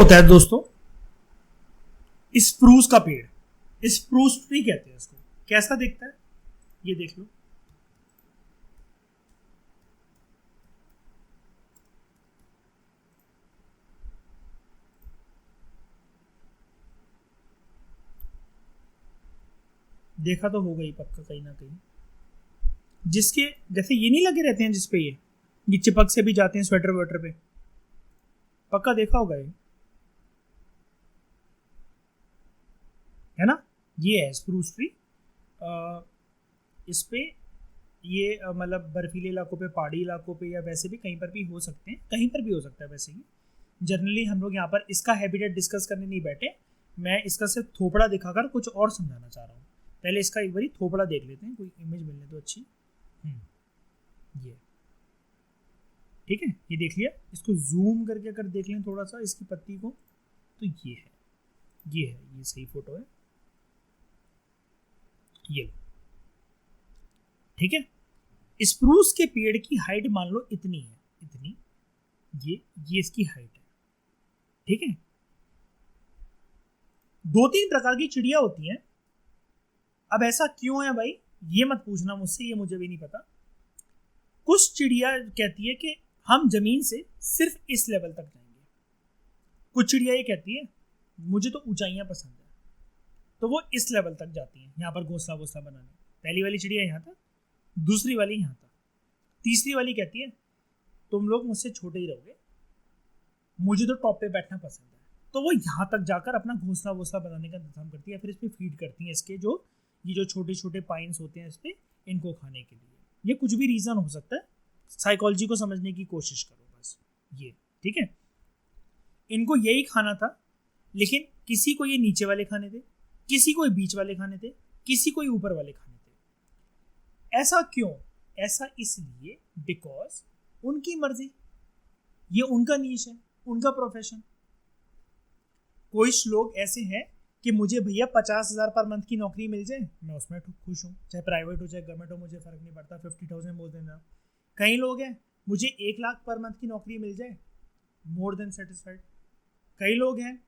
होता है दोस्तों स्प्रूस का पेड़, स्प्रूस ट्री कहते हैं इसको। कैसा दिखता है ये देख लो। देखा तो होगा ही पक्का कहीं ना कहीं, जिसके जैसे ये नहीं लगे रहते हैं जिसपे ये चिपक से भी जाते हैं स्वेटर वेटर पे, पक्का देखा होगा ये, है ना। ये है स्प्रूस ट्री। इस पे ये मतलब बर्फीले इलाकों पे, पहाड़ी इलाकों पे, या वैसे भी कहीं पर भी हो सकते हैं, कहीं पर भी हो सकता है वैसे ही। जनरली हम लोग यहाँ पर इसका हैबिटेट डिस्कस करने नहीं बैठे, मैं इसका सिर्फ थोपड़ा दिखाकर कुछ और समझाना चाह रहा हूँ। पहले इसका एक बारी थोपड़ा देख लेते हैं, कोई इमेज मिलने तो अच्छी। ये ठीक है, ये देख लिया। इसको जूम करके अगर देख लें थोड़ा सा इसकी पत्ती को, तो ये है, ये सही फोटो है ये, ठीक है। स्प्रूस के पेड़ की हाइट मान लो इतनी है, इतनी, ये इसकी हाइट है, ठीक है। 2-3 प्रकार की चिड़िया होती हैं। अब ऐसा क्यों है भाई, ये मत पूछना मुझसे, ये मुझे भी नहीं पता। कुछ चिड़िया कहती है कि हम जमीन से सिर्फ इस लेवल तक जाएंगे, कुछ चिड़िया ये कहती है मुझे तो ऊंचाइयां पसंद है, तो वो इस लेवल तक जाती हैं यहाँ पर घोंसला वोसला बनाने। पहली वाली चिड़िया यहाँ तक, दूसरी वाली यहाँ तक, तीसरी वाली कहती है तुम लोग मुझसे छोटे ही रहोगे, मुझे तो टॉप पे बैठना पसंद है, तो वो यहाँ तक जाकर अपना घोंसला वोसला बनाने का इंतजाम करती है, फिर इस पर फीड करती है इसके जो छोटे छोटे पाइन्स होते हैं इस पर, इनको खाने के लिए। ये कुछ भी रीज़न हो सकता है, साइकोलॉजी को समझने की कोशिश करो बस, ये ठीक है। इनको यही खाना था, लेकिन किसी को ये नीचे वाले खाने थे, किसी को बीच वाले खाने थे, किसी को ऊपर वाले खाने थे। ऐसा क्यों? ऐसा इसलिए बिकॉज उनकी मर्जी, ये उनका नीश है, उनका प्रोफेशन। कुछ लोग ऐसे हैं कि मुझे भैया 50,000 पर मंथ की नौकरी मिल जाए, मैं उसमें खुश हूँ, चाहे प्राइवेट हो चाहे गवर्नमेंट हो, मुझे फर्क नहीं पड़ता, 50,000 बोल देना। कई लोग हैं मुझे 1 लाख पर मंथ की नौकरी मिल जाए, मोर देन सेटिस्फाइड। कई लोग हैं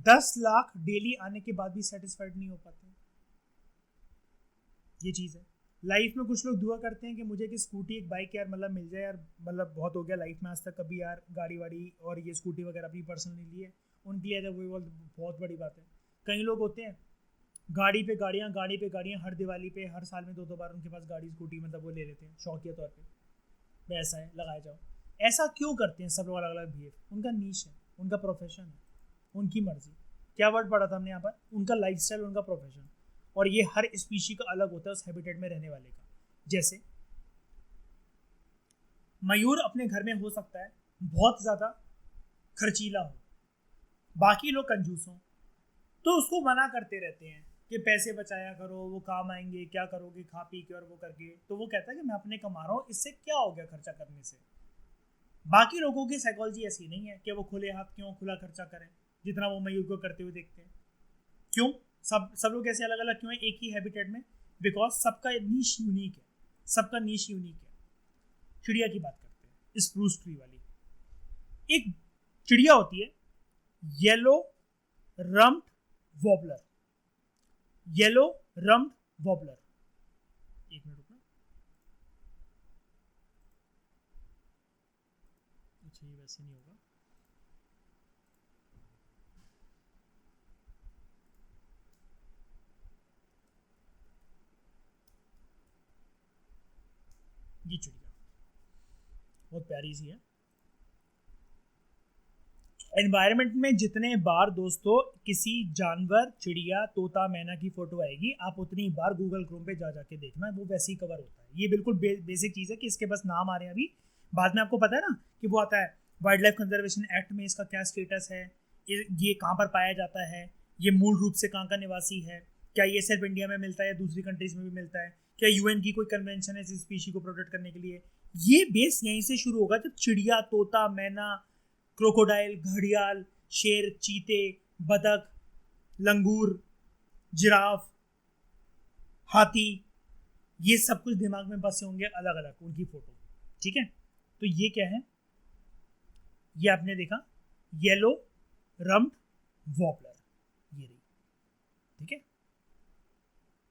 10 लाख डेली आने के बाद भी सेटिस्फाइड नहीं हो पाते। ये चीज़ है लाइफ में। कुछ लोग दुआ करते हैं कि मुझे कि स्कूटी एक बाइक यार मतलब मिल जाए यार, मतलब बहुत हो गया लाइफ में आज तक कभी यार गाड़ी वाड़ी और ये स्कूटी वगैरह अपनी पर्सनल नहीं ली है, उनके लिए जब वो बहुत बड़ी बात है। कई लोग होते हैं गाड़ी पे गाड़ियाँ, हर दिवाली पे हर साल में 2-2 बार उनके पास गाड़ी स्कूटी मतलब वो ले लेते हैं शौकिया तौर पे, ऐसा है लगाया जाओ। ऐसा क्यों करते हैं सब लोग अलग अलग बिहेव? उनका नीश है, उनका प्रोफेशन है, उनकी मर्जी। क्या वर्ड पढ़ा था हमने यहाँ पर? उनका लाइफस्टाइल, उनका प्रोफेशन। और ये हर स्पीशी का अलग होता है उस हैबिटेट में रहने वाले का। जैसे मयूर अपने घर में हो सकता है बहुत ज़्यादा खर्चीला हो, बाकी लोग कंजूस हों, तो उसको मना करते रहते हैं कि पैसे बचाया करो, वो काम आएंगे, क्या करोगे खा पी के और वो करके। तो वो कहता है कि मैं अपने कमा रहा हूँ, इससे क्या हो गया खर्चा करने से। बाकी लोगों की साइकोलॉजी ऐसी नहीं है कि वो खुले हाथ क्यों खुला खर्चा करें जितना वो मयूर को करते हुए देखते हैं। क्यों सब लोग ऐसे अलग अलग क्यों है एक ही हैबिटेट में? बिकॉज सबका नीश यूनिक है, सबका नीश यूनिक है। चिड़िया की बात करते हैं, स्प्रूस ट्री वाली एक चिड़िया होती है yellow rumped warbler. Yellow rumped warbler, एक मिनट रुकना। अच्छा ये वैसे नहीं होगा, ये चिड़िया बहुत प्यारी सी है। एनवायरनमेंट में जितने बार दोस्तों किसी जानवर, चिड़िया, तोता, मैना की फोटो आएगी, आप उतनी बार गूगल क्रोम पे जा जाके देखना, वो वैसे ही कवर होता है। ये बिल्कुल बेसिक चीज़ है कि इसके बस नाम आ रहे हैं अभी, बाद में आपको पता है ना कि वो आता है वाइल्ड लाइफ कंजर्वेशन एक्ट में इसका क्या स्टेटस है, ये कहाँ पर पाया जाता है, ये मूल रूप से कहाँ का निवासी है, क्या ये सिर्फ इंडिया में मिलता है या दूसरी कंट्रीज में भी मिलता है, क्या यूएन की कोई कन्वेंशन है इस स्पीशी को प्रोटेक्ट करने के लिए। ये बेस यहीं से शुरू होगा जब चिड़िया, तोता, मैना, क्रोकोडाइल, घड़ियाल, शेर, चीते, बतख, लंगूर, जिराफ, हाथी, ये सब कुछ दिमाग में बसे होंगे अलग अलग उनकी फोटो, ठीक है। तो ये क्या है, ये आपने देखा येलो रम्ड वॉबलर, ये रही, ठीक है,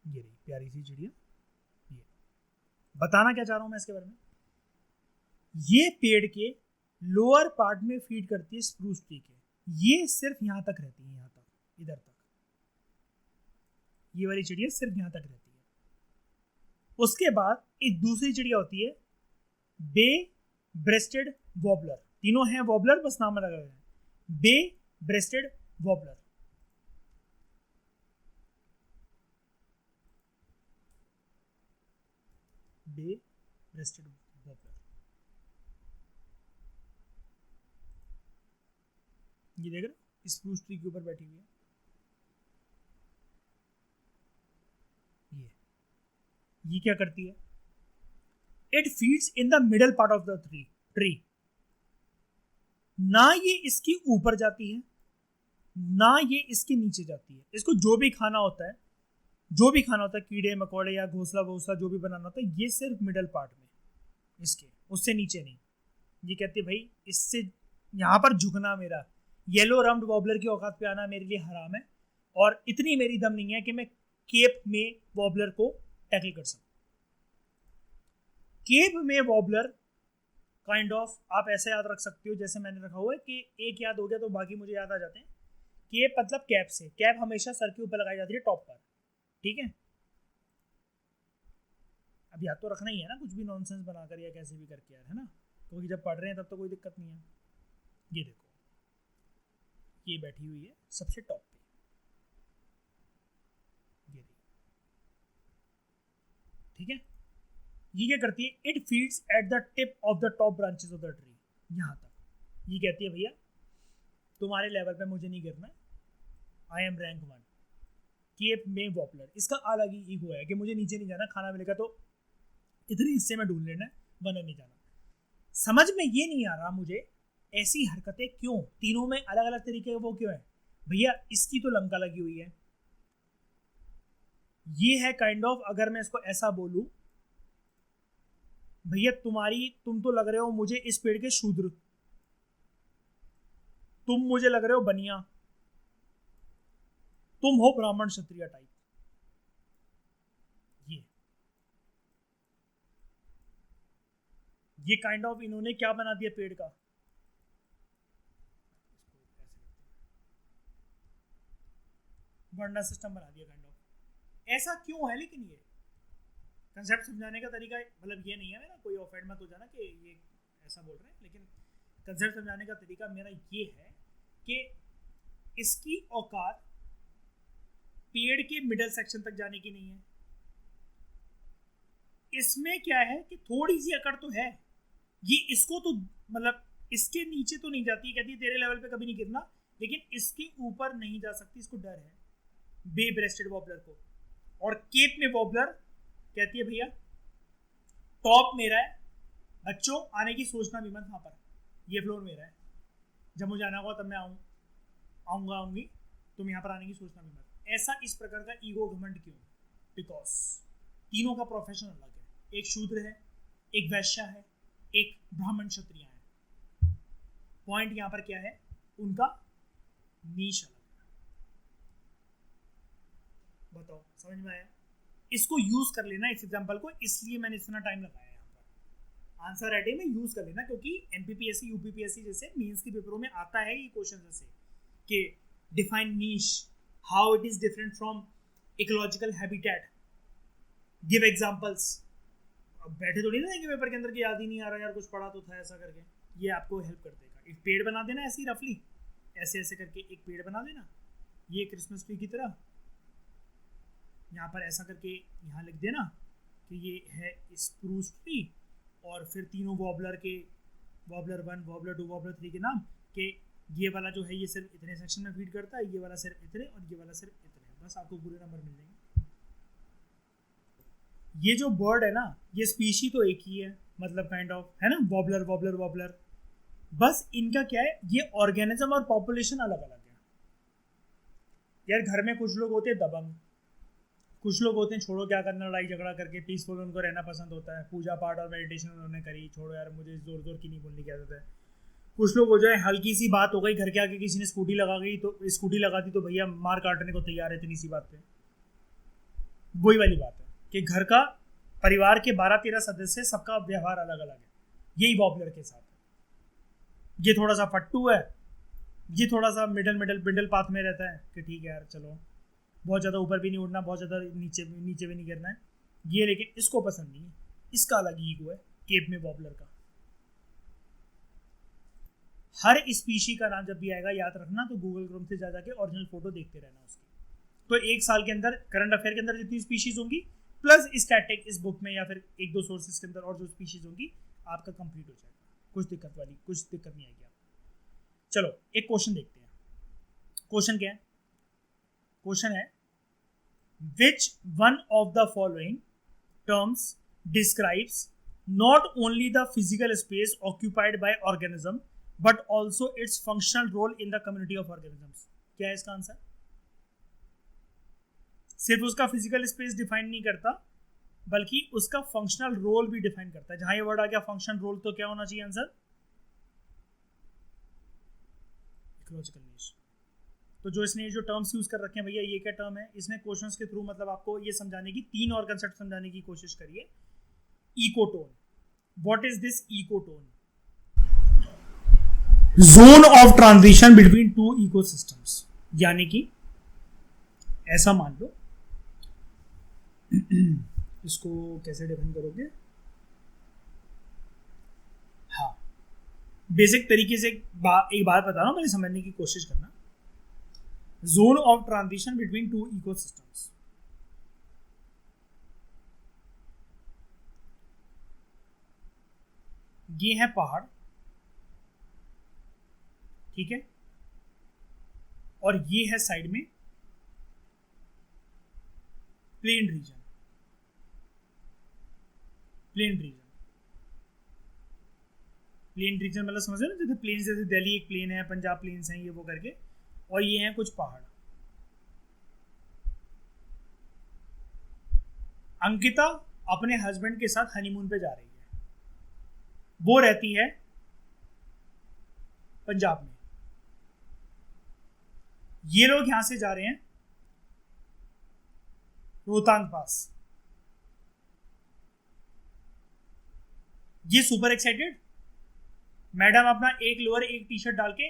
ये रही प्यारी सी चिड़िया। ये बताना क्या चाह रहा हूं मैं इसके बारे में, ये पेड़ के लोअर पार्ट में फीड करती है स्प्रूस ट्री के, ये सिर्फ यहां तक रहती है, यहां तक, इधर तक, ये वाली चिड़िया सिर्फ यहां तक रहती है। उसके बाद एक दूसरी चिड़िया होती है बे ब्रेस्टेड वॉबलर, तीनों हैं वॉबलर, बस नाम अलग अलग है, बे ब्रेस्टेड वॉबलर। बे ब्रेस्टेड वॉबलर, ये देख रहे स्प्रूस ट्री के ऊपर बैठी हुई है, ये क्या करती है, it feeds in the middle part of the tree. ना ये इसकी ऊपर जाती है ना ये इसके नीचे जाती है, इसको जो भी खाना होता है, जो भी खाना होता है, कीड़े मकोड़े या घोंसला वोसला जो भी बनाना होता है, ये सिर्फ मिडल पार्ट में इसके, उससे नीचे नहीं। ये कहती है भाई इससे यहाँ पर झुकना, मेरा येलो रम्ड वॉबलर की औकात पे आना मेरे लिए हराम है, और इतनी मेरी दम नहीं है कि मैं केप में वॉबलर को टैकल कर सकूं। केप में वॉबलर काइंड ऑफ आप ऐसे याद रख सकते हो जैसे मैंने रखा हुआ है कि एक याद हो गया तो बाकी मुझे याद आ जाते हैं। केप मतलब कैप से, कैप हमेशा सर के ऊपर लगाई जाती है टॉप पर, ठीक है। अब याद तो रखना ही है ना, कुछ भी नॉनसेंस बनाकर या कैसे भी करके यार, है ना, क्योंकि जब पढ़ रहे हैं तब तो कोई दिक्कत नहीं है। ये देखो ये बैठी हुई है सबसे टॉप पे, ये रही, ठीक है। ये क्या करती है, it feeds at the tip of the top branches of the tree, यहां तक। ये कहती है भैया तुम्हारे लेवल पे मुझे नहीं गिरना है, आई एम रैंक 1 केप में वॉबलर। इसका अलग ही ईगो है कि मुझे नीचे नहीं जाना, खाना मिलेगा तो इतने हिस्से में ढूंढ लेना है, वरना नहीं जाना। समझ में ये नहीं आ रहा मुझे ऐसी हरकतें क्यों, तीनों में अलग अलग तरीके वो क्यों है भैया। इसकी तो लंका लगी हुई है, ये है काइंड ऑफ, अगर मैं इसको ऐसा बोलूं भैया तुम तो लग रहे हो मुझे इस पेड़ के शूद्र, तुम मुझे लग रहे हो बनिया, तुम हो ब्राह्मण क्षत्रिय टाइप। ये काइंड ऑफ इन्होंने क्या बना दिया पेड़ का, वर्णा सिस्टम बना दिया काइंड ऑफ। ऐसा क्यों है, लेकिन ये कंसेप्ट समझाने का तरीका, मतलब ये नहीं है मेरा, कोई ऑफेंड मत हो जाना कि ये ऐसा बोल रहे हैं, लेकिन कंसेप्ट समझाने का तरीका मेरा ये है कि इसकी औकात पेड़ के मिडल सेक्शन तक जाने की नहीं है। इसमें क्या है कि थोड़ी सी अकड़ तो है, ये इसको तो मतलब इसके नीचे तो नहीं जाती, कहती है तेरे लेवल पे कभी नहीं गिरना, लेकिन इसके ऊपर नहीं जा सकती, इसको डर है बे ब्रेस्टेड वॉबलर को। और केप में वॉबलर कहती है भैया टॉप मेरा है, बच्चों आने की सोचना भी मत वहां पर, ये फ्लोर मेरा है, जब मुझे आना होगा तब मैं आऊंगी, तुम यहाँ पर आने की सोचना भी मत। ऐसा इस प्रकार का ईगो घमंड क्यों, बिकॉज तीनों का प्रोफेशन अलग है, एक शूद्र है, एक वैश्य है, एक ब्राह्मण क्षत्रिय है। पॉइंट यहाँ पर क्या है, उनका नीश अलग है। बताओ समझ में आया, इसको यूज कर लेना इस एग्जांपल को, इसलिए मैंने इतना टाइम लगाया यहाँ पर। आंसर राइटिंग में यूज कर लेना, क्योंकि एमपीपीएससी यूपीपीएससी जैसे मेंस के पेपरों में आता है ये क्वेश्चन जैसे कि define niche, how it is different from ecological habitat, give examples. अब बैठे थोड़ी ना कि पेपर के अंदर की याद ही नहीं आ रहा यार, कुछ पढ़ा तो था ऐसा करके, ये आपको हेल्प कर देगा। एक पेड़ बना देना ऐसे ही रफली, ऐसे ऐसे करके एक पेड़ बना देना, ये क्रिसमस ट्री की तरह, यहाँ पर ऐसा करके यहाँ लिख देना कि ये है स्प्रूस ट्री, और फिर तीनों वॉबलर के, वॉबलर 1 वॉबलर 2 वॉबलर 3 के नाम के, ये वाला जो है ये सिर्फ इतने सेक्शन में फीड करता है, ये वाला सिर्फ इतने, और ये वाला सिर्फ इतने, बस आपको पूरे नंबर मिल जाएंगे। ये जो बर्ड है ना, ये स्पीशी तो एक ही है, मतलब काइंड ऑफ है ना, वॉबलर वॉबलर वॉबलर, बस इनका क्या है, ये ऑर्गेनिज्म और पॉपुलेशन अलग अलग है। यार घर में कुछ लोग होते हैं दबंग, कुछ लोग होते हैं छोड़ो क्या करना, लड़ाई झगड़ा करके पीसफुल उनको रहना पसंद होता है, पूजा पाठ और मेडिटेशन उन्होंने करी, छोड़ो यार मुझे जोर जोर की नहीं बोलने की आदत है। कुछ लोग हो जाए, हल्की सी बात हो गई, घर के आगे किसी ने स्कूटी लगा दी तो भैया मार काटने को तैयार है इतनी सी बात पे। वही वाली बात है कि घर का परिवार के 12-13 सदस्य, सबका व्यवहार अलग अलग है। यही वॉबलर के साथ है। ये थोड़ा सा फट्टू है, ये थोड़ा सा मिडल पाथ में रहता है कि ठीक है यार चलो, बहुत ज़्यादा ऊपर भी नहीं उड़ना, बहुत ज़्यादा नीचे भी नहीं गिरना है ये, लेकिन इसको पसंद नहीं है, इसका अलग ईगो है केप में वॉबलर का। हर स्पीशी का नाम जब भी आएगा याद रखना, तो गूगल क्रोम से जा जाके ओरिजिनल फोटो देखते रहना उसकी। तो एक साल के अंदर करंट अफेयर के अंदर जितनी स्पीशीज होंगी प्लस स्टैटिक इस बुक में या फिर एक दो सोर्सेज के अंदर और जो स्पीशीज होंगी, आपका कंप्लीट हो जाएगा। कुछ दिक्कत नहीं आएगी आपको। चलो एक क्वेश्चन देखते हैं। क्वेश्चन क्या है? क्वेश्चन है which one of the following terms describes not only the physical space occupied by organism but also its functional role in the community of organisms. क्या है इसका आंसर? सिर्फ उसका फिजिकल स्पेस डिफाइन नहीं करता, बल्कि उसका फंक्शनल रोल भी डिफाइन करता है। जहां ये वर्ड आ गया फंक्शनल रोल, तो क्या होना चाहिए आंसर? इकोलॉजिकल नीश। तो जो इसने जो टर्म्स यूज कर रखे हैं भैया, ये क्या टर्म है? इसने क्वेश्चंस के थ्रू मतलब आपको ये समझाने की, 3 और कंसेप्ट समझाने की कोशिश करी है। Ecotone, what is this ecotone? Zone of transition between two ecosystems. यानी कि ऐसा मान लो, इसको कैसे डिफाइन करोगे? हाँ, बेसिक तरीके से एक बात बता रहा हूं, पहले समझने की कोशिश करना। Zone of transition between two ecosystems, ये है पहाड़, ठीक है, और ये है साइड में प्लेन रीजन। प्लेन रीजन मतलब समझ रहे हो, जैसे प्लेन, जैसे दिल्ली एक प्लेन है, पंजाब प्लेन्स हैं, ये वो करके, और ये हैं कुछ पहाड़। अंकिता अपने हस्बैंड के साथ हनीमून पे जा रही है। वो रहती है पंजाब में। ये लोग यहां से जा रहे हैं रोहतांग पास। ये सुपर एक्साइटेड, मैडम अपना एक लोअर एक टी शर्ट डाल के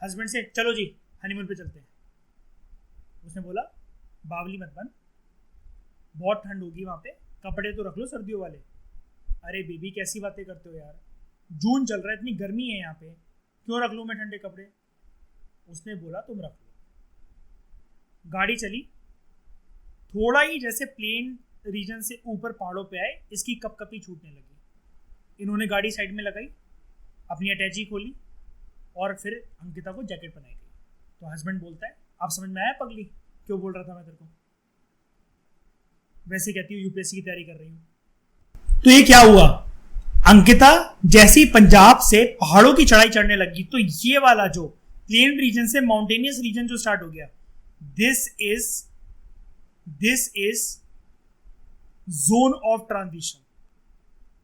हस्बैंड से, चलो जी हनीमून पे चलते हैं। उसने बोला बावली मत बन, बहुत ठंड होगी वहां पे, कपड़े तो रख लो सर्दियों वाले। अरे बेबी कैसी बातें करते हो यार, जून चल रहा है, इतनी गर्मी है यहाँ पे, क्यों रख लूं मैं ठंडे कपड़े? उसने बोला तुम रख लो। गाड़ी चली, थोड़ा ही जैसे प्लेन रीजन से ऊपर पहाड़ों पे आए, इसकी कपकपी छूटने लगी। इन्होंने गाड़ी साइड में लगाई, अपनी अटैची खोली, और फिर अंकिता को जैकेट पहनाई गई। तो हस्बैंड बोलता है, आप समझ में आया पगली, क्यों बोल रहा था मैं तेरे को? वैसे कहती हूँ यूपीएससी की तैयारी कर रही हूँ। तो ये क्या हुआ? अंकिता जैसी पंजाब से पहाड़ों की चढ़ाई चढ़ने लगी, तो ये वाला जो प्लेन रीजन से माउंटेनियस रीजन जो स्टार्ट हो गया, this is zone of transition.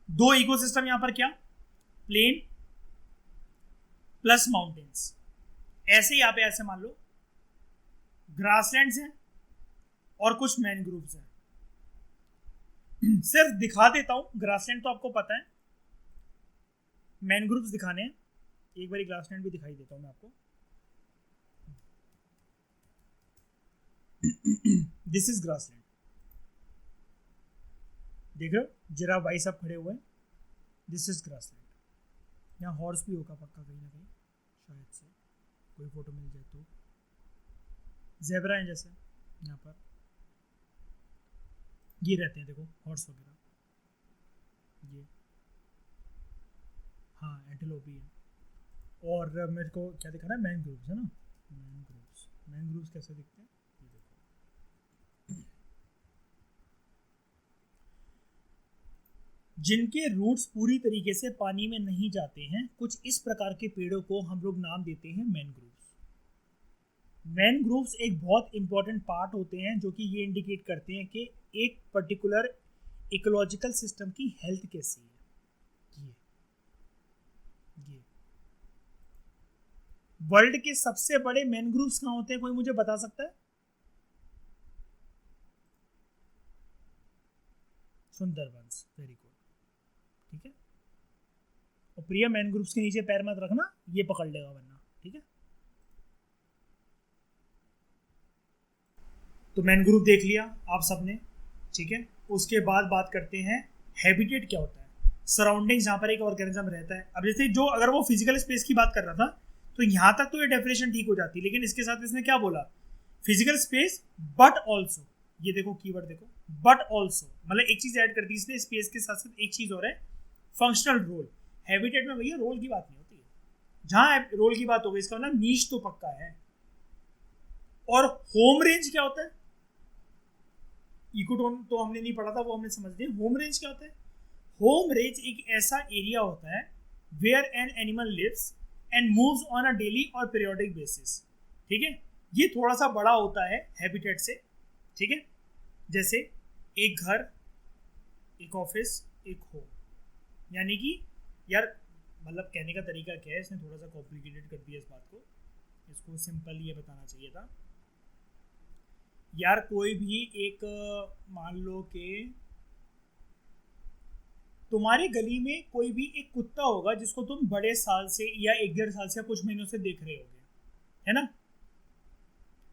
दो इकोसिस्टम यहां पर, क्या? Plain plus mountains. ऐसे ही यहां पे ऐसे मान लो ग्रासलैंड्स हैं और कुछ मैनग्रोव्स हैं। सिर्फ दिखा देता हूं, ग्रासलैंड तो आपको पता है, मैनग्रोव्स दिखाने हैं। एक बार ग्रासलैंड भी दिखाई देता हूं मैं आपको। दिस इज ग्रासलैंड, देख रहे हो, जिराफ भाई साहब खड़े हुए हैं। This is grassland. यहाँ हॉर्स भी होगा पक्का कहीं ना कहीं, शायद से कोई फोटो मिल जाए तो। ज़ेब्रा है जैसे यहाँ पर, ये रहते हैं देखो हॉर्स वगैरह, ये हाँ एंटीलोप ही है। और मेरे को क्या दिखा रहा है? मैनग्रोव्स है ना, मैनग्रोव्स कैसे दिखते हैं ये देखो। जिनके रूट्स पूरी तरीके से पानी में नहीं जाते हैं, कुछ इस प्रकार के पेड़ों को हम लोग नाम देते हैं मैनग्रोव्स। मैनग्रोव्स एक बहुत इंपॉर्टेंट पार्ट होते हैं, जो कि ये इंडिकेट करते हैं कि एक पर्टिकुलर इकोलॉजिकल सिस्टम की हेल्थ कैसी है। ये वर्ल्ड के सबसे बड़े मैनग्रोव्स कहाँ होते हैं, कोई मुझे बता सकता है? Sundarbans, very good. ठीक है, और प्रिया मैनग्रोव्स के नीचे पैर मत रखना, ये पकड़ लेगा वरना। ठीक है, तो मैनग्रोव देख लिया आप सबने। ठीक है, उसके बाद बात करते हैं हैबिटेट क्या होता है, सराउंडिंग जहाँ पर एक ऑर्गेनिज्म रहता है। अब जैसे जो अगर वो फिजिकल स्पेस की बात कर रहा था तो यहाँ तक तो ये डेफिनेशन ठीक हो जाती, लेकिन इसके साथ इसने क्या बोला, फिजिकल स्पेस बट ऑल्सो, ये देखो कीवर्ड देखो, बट ऑल्सो, मतलब एक चीज ऐड कर दी इसने स्पेस के साथ साथ, एक चीज और है फंक्शनल रोल। हैबिटेट में भैया रोल की बात नहीं होती है, जहां रोल की बात होगी इसका मतलब नीश तो पक्का है। और होम रेंज क्या होता है, इकोटोन तो हमने नहीं पढ़ा था, वो हमने समझ लिया। होम रेंज क्या होता है, होम रेंज एक ऐसा एरिया होता है where an animal lives and moves on a daily और पीरियोडिक बेसिस। ठीक है, ये थोड़ा सा बड़ा होता है हैबिटेट से। ठीक है, जैसे एक घर, एक ऑफिस, एक होम, यानी कि यार मतलब कहने का तरीका क्या है, इसने थोड़ा सा कॉम्प्लिकेटेड कर दिया इस बात को, इसको सिंपल ये बताना चाहिए था यार। कोई भी एक मान लो कि तुम्हारी गली में कोई भी एक कुत्ता होगा जिसको तुम बड़े साल से या एक डेढ़ साल से कुछ महीनों से देख रहे होगे, है ना,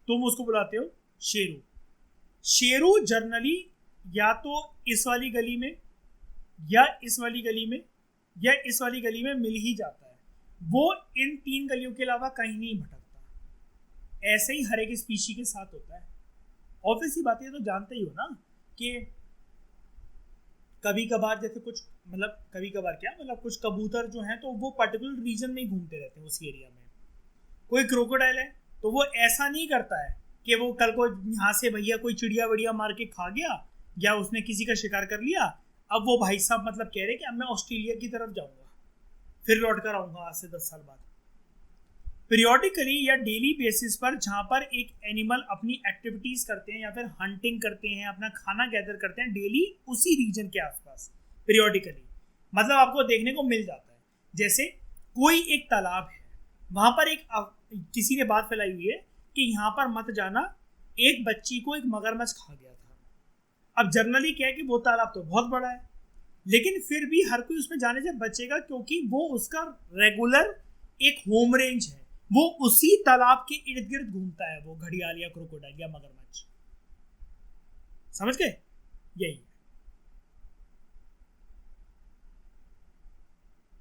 तुम उसको बुलाते हो शेरू। शेरू जर्नली या तो इस वाली गली में या इस वाली गली में या इस वाली गली में मिल ही जाता है, वो इन 3 गलियों के अलावा कहीं नहीं भटकता। ऐसे ही हर एक स्पीशी के साथ होता है। ऑब्वियसली बात है, तो जानते ही हो ना कि कभी कभार जैसे कुछ मतलब कभी कभार क्या मतलब कुछ कबूतर जो हैं तो वो पर्टिकुलर रीजन में ही घूमते रहते हैं उसी एरिया में। कोई क्रोकोडाइल है तो वो ऐसा नहीं करता है कि वो कल को यहाँ से भैया कोई चिड़िया वड़िया मार के खा गया या उसने किसी का शिकार कर लिया, अब वो भाई साहब मतलब कह रहे कि अब मैं ऑस्ट्रेलिया की तरफ जाऊंगा, फिर लौट कर आऊंगा आज से 10 साल बाद। पीरियोडिकली या डेली बेसिस पर जहां पर एक एनिमल अपनी एक्टिविटीज करते हैं या फिर हंटिंग करते हैं, अपना खाना गैदर करते हैं डेली उसी रीजन के आसपास, पीरियोडिकली मतलब आपको देखने को मिल जाता है। जैसे कोई एक तालाब है, वहां पर एक किसी ने बात फैलाई हुई है कि यहाँ पर मत जाना, एक बच्ची को एक मगरमच्छ खा गया था। अब जनरली क्या है कि वो तालाब तो बहुत बड़ा है, लेकिन फिर भी हर कोई उसमें जाने से बचेगा क्योंकि वो उसका रेगुलर एक होम रेंज है, वो उसी तालाब के इर्द गिर्द घूमता है, वो घड़ियाल या क्रोकोडाइल या मगरमच्छ। समझ गए, यही है।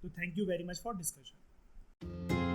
तो thank you very much for discussion.